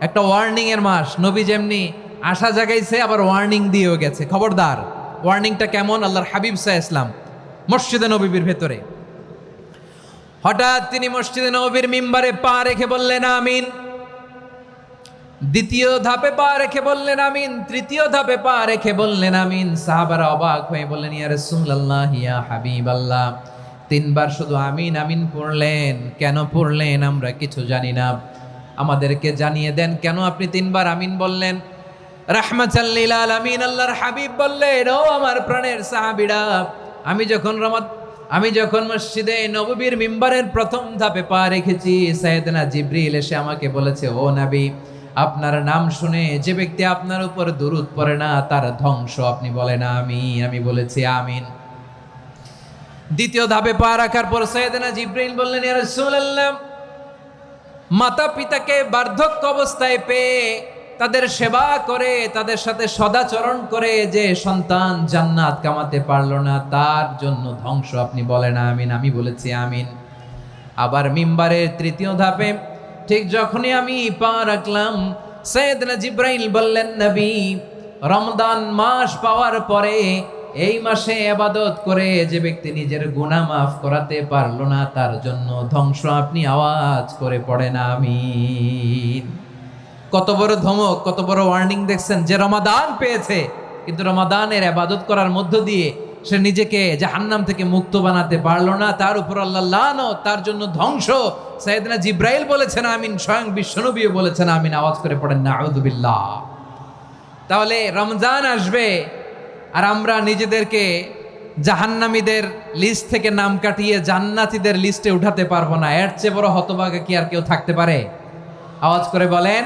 একটা ওয়ার্নিং এর মাস। নবী যেমনি আশা জাগাইছে আবার ওয়ার্নিং দিয়েও গেছে, খবরদার। ওয়ার্নিংটা কেমন? আল্লাহর হাবিব সাল্লাল্লাহু আলাইহি ওয়াসাল্লাম মসজিদে নববীর ভেতরে হঠাৎ তিনি মসজিদে নববীর মিম্বারে পা রেখে বললেন আমিন। দ্বিতীয় ধাপে পা রেখে বললেন আমিন, তৃতীয় ধাপে পা রেখে বললেন আমিন। সাহাবারা অবাক হয়ে বললেন ইয়া রাসূলুল্লাহ, ইয়া হাবিবাল্লাহ, তিনবার শুধু আমিন আমিন পড়লেন, কেন পড়লেন আমরা কিছু জানি না, আমাদেরকে জানিয়ে দেন কেন আপনি তিনবার আমিন বললেন। রাহমাতাল লিল আলামিন আল্লাহর হাবিব বললেন, ও আমার প্রাণের সাহাবীরা, আমি যখন মসজিদে নববীর মিম্বারের প্রথম ধাপে পা রেখেছি, সাইয়েদনা জিবরিল এসে আমাকে বলেছে, ও নবী, আপনার নাম শুনে যে ব্যক্তি আপনার উপর দুরূদ পড়ে না তার ধ্বংস। আপনি বলেন আমিন। আমি বলেছি আমিন। দ্বিতীয় ধাপে পা রাখার পর সাইয়েদনা জিবরিল বললেন, ইয়া রাসূলুল্লাহ, মাতা পিতাকে বার্ধক্য অবস্থায় পেয়ে তাদের সেবা করে, তাদের সাথে সদাচরণ করে যে সন্তান জান্নাত কামাতে পারলো না তার জন্য ধ্বংস। আপনি বলেন আমিন। আমি বলেছি আমিন। আবার মিম্বারের তৃতীয় ধাপে ঠিক যখনই আমি পা রাখলাম, সাইয়েদনা জিবরাইল বললেন, নবী, রমজান মাস পাওয়ার পরে এই মাসে ইবাদত করে যে ব্যক্তি নিজের গুনাহ মাফ করাতে পারলো না তার জন্য ধ্বংস। আপনি আওয়াজ করে পড়েন আমিন। কত বড় ধমক, কত বড় ওয়ার্নিং দেখছেন। যে রমাদান পেয়েছে কিন্তু রমাদানের ইবাদত করার মধ্য দিয়ে সে নিজেকে জাহান্নাম থেকে মুক্ত বানাতে পারলো না, তার উপর আল্লাহ লানত, তার জন্য ধ্বংস। সাইয়েদনা জিবরাইল বলেছেন আমিন, স্বয়ং বিশ্বনবীও বলেছেন আমিন। আওয়াজ করে পড়েন নাউযু বিল্লাহ। তাহলে রমজান আসবে আর আমরা নিজেদেরকে জাহান্নামীদের লিস্ট থেকে নাম কাটিয়ে জান্নাতীদের লিস্টে উঠাতে পারবো না। এর চেয়ে বড় হতভাগা কি আর কেউ থাকতে পারে? আওয়াজ করে বলেন।